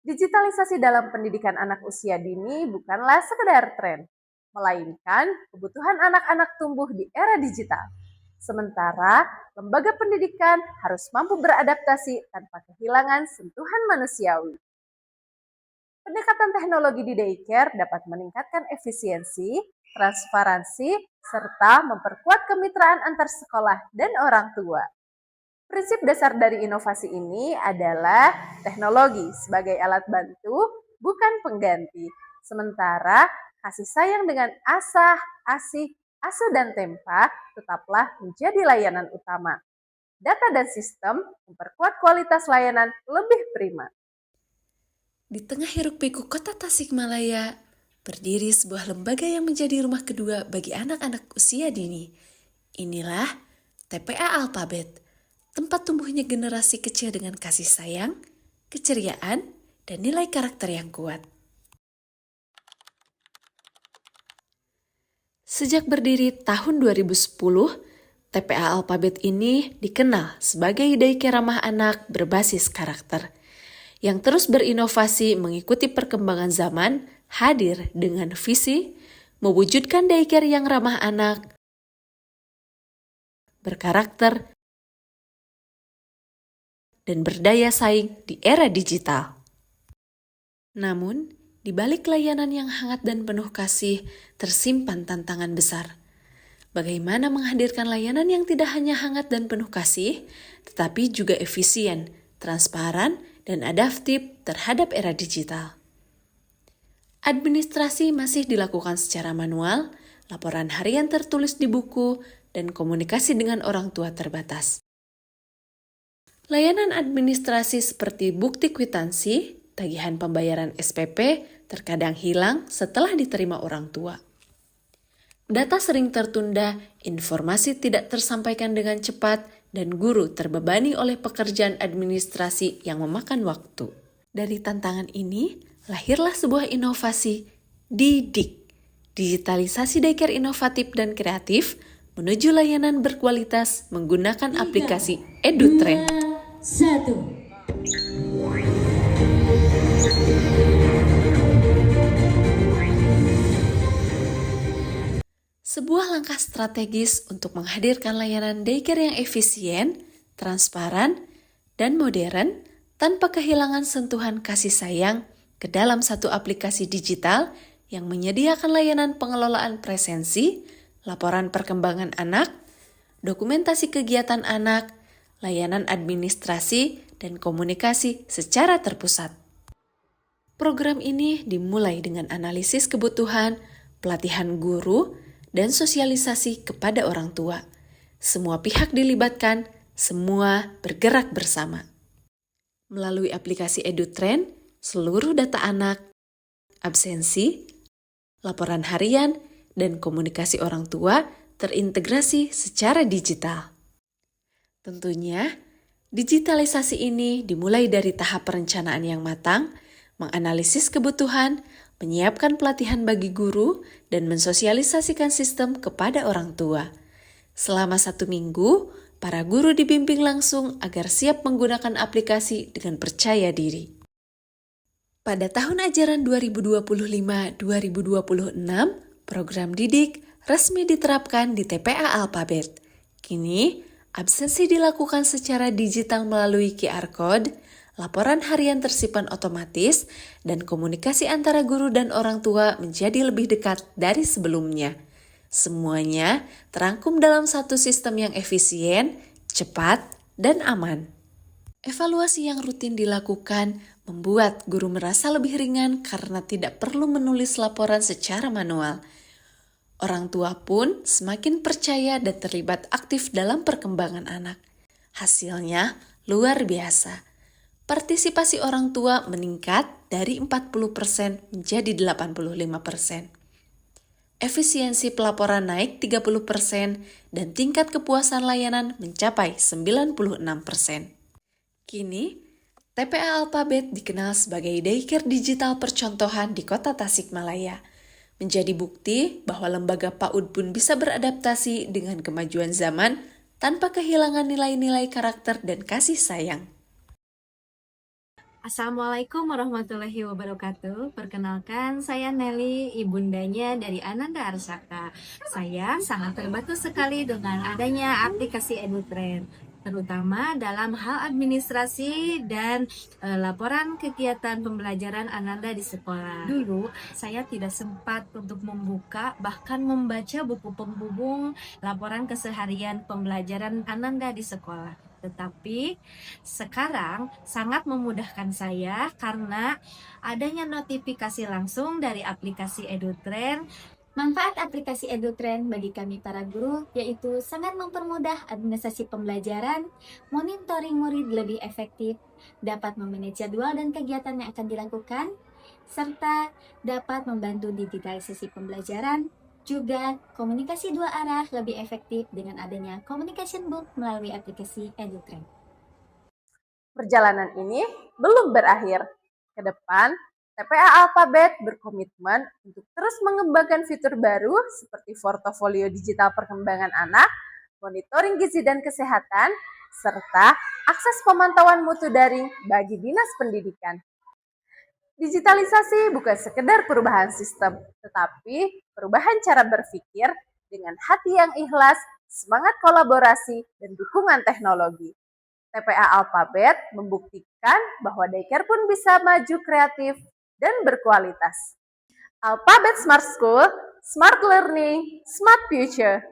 Digitalisasi dalam pendidikan anak usia dini bukanlah sekedar tren, melainkan kebutuhan anak-anak tumbuh di era digital. Sementara, lembaga pendidikan harus mampu beradaptasi tanpa kehilangan sentuhan manusiawi. Pendekatan teknologi di daycare dapat meningkatkan efisiensi, transparansi, serta memperkuat kemitraan antar sekolah dan orang tua. Prinsip dasar dari inovasi ini adalah teknologi sebagai alat bantu, bukan pengganti. Sementara kasih sayang dengan asah, asih, asuh, dan tempa tetaplah menjadi layanan utama. Data dan sistem memperkuat kualitas layanan lebih prima. Di tengah hiruk-pikuk kota Tasikmalaya, berdiri sebuah lembaga yang menjadi rumah kedua bagi anak-anak usia dini. Inilah TPA Alphabet, tempat tumbuhnya generasi kecil dengan kasih sayang, keceriaan, dan nilai karakter yang kuat. Sejak berdiri tahun 2010, TPA Alphabet ini dikenal sebagai daycare ramah anak berbasis karakter yang terus berinovasi mengikuti perkembangan zaman, hadir dengan visi mewujudkan daycare yang ramah anak, berkarakter, dan berdaya saing di era digital. Namun, di balik layanan yang hangat dan penuh kasih, tersimpan tantangan besar. Bagaimana menghadirkan layanan yang tidak hanya hangat dan penuh kasih, tetapi juga efisien, transparan, dan adaptif terhadap era digital. Administrasi masih dilakukan secara manual, laporan harian tertulis di buku, dan komunikasi dengan orang tua terbatas. Layanan administrasi seperti bukti kwitansi, tagihan pembayaran SPP terkadang hilang setelah diterima orang tua. Data sering tertunda, informasi tidak tersampaikan dengan cepat, dan guru terbebani oleh pekerjaan administrasi yang memakan waktu. Dari tantangan ini, lahirlah sebuah inovasi, Didik. Digitalisasi daycare inovatif dan kreatif menuju layanan berkualitas menggunakan aplikasi EduTrend. 1. Sebuah langkah strategis untuk menghadirkan layanan daycare yang efisien, transparan, dan modern tanpa kehilangan sentuhan kasih sayang ke dalam satu aplikasi digital yang menyediakan layanan pengelolaan presensi, laporan perkembangan anak, dokumentasi kegiatan anak, layanan administrasi, dan komunikasi secara terpusat. Program ini dimulai dengan analisis kebutuhan, pelatihan guru, dan sosialisasi kepada orang tua. Semua pihak dilibatkan, semua bergerak bersama. Melalui aplikasi EduTrend, seluruh data anak, absensi, laporan harian, dan komunikasi orang tua terintegrasi secara digital. Tentunya, digitalisasi ini dimulai dari tahap perencanaan yang matang, menganalisis kebutuhan, menyiapkan pelatihan bagi guru, dan mensosialisasikan sistem kepada orang tua. Selama 1 minggu, para guru dibimbing langsung agar siap menggunakan aplikasi dengan percaya diri. Pada tahun ajaran 2025-2026, program Didik resmi diterapkan di TPA Alphabet. Kini, absensi dilakukan secara digital melalui QR Code, laporan harian tersimpan otomatis, dan komunikasi antara guru dan orang tua menjadi lebih dekat dari sebelumnya. Semuanya terangkum dalam satu sistem yang efisien, cepat, dan aman. Evaluasi yang rutin dilakukan membuat guru merasa lebih ringan karena tidak perlu menulis laporan secara manual. Orang tua pun semakin percaya dan terlibat aktif dalam perkembangan anak. Hasilnya luar biasa. Partisipasi orang tua meningkat dari 40% menjadi 85%. Efisiensi pelaporan naik 30% dan tingkat kepuasan layanan mencapai 96%. Kini, TPA Alphabet dikenal sebagai daycare digital percontohan di kota Tasikmalaya. Menjadi bukti bahwa lembaga PAUD pun bisa beradaptasi dengan kemajuan zaman tanpa kehilangan nilai-nilai karakter dan kasih sayang. Assalamualaikum warahmatullahi wabarakatuh. Perkenalkan, saya Nelly, ibundanya dari Ananda Arsaka. Saya sangat terbantu sekali dengan adanya aplikasi EduTrend, terutama dalam hal administrasi dan laporan kegiatan pembelajaran Ananda di sekolah. Dulu, saya tidak sempat untuk membuka bahkan membaca buku penghubung laporan keseharian pembelajaran Ananda di sekolah. Tetapi sekarang sangat memudahkan saya karena adanya notifikasi langsung dari aplikasi EduTrend. Manfaat aplikasi EduTrend bagi kami para guru yaitu sangat mempermudah administrasi pembelajaran, monitoring murid lebih efektif, dapat memanage jadwal dan kegiatan yang akan dilakukan, serta dapat membantu digitalisasi pembelajaran, juga komunikasi dua arah lebih efektif dengan adanya communication book melalui aplikasi EduTrend. Perjalanan ini belum berakhir. Ke depan, TPA Alphabet berkomitmen untuk terus mengembangkan fitur baru seperti portofolio digital perkembangan anak, monitoring gizi dan kesehatan, serta akses pemantauan mutu daring bagi dinas pendidikan. Digitalisasi bukan sekedar perubahan sistem, tetapi perubahan cara berpikir dengan hati yang ikhlas, semangat kolaborasi, dan dukungan teknologi. TPA Alphabet membuktikan bahwa daycare pun bisa maju kreatif dan berkualitas. Alphabet Smart School, Smart Learning, Smart Future.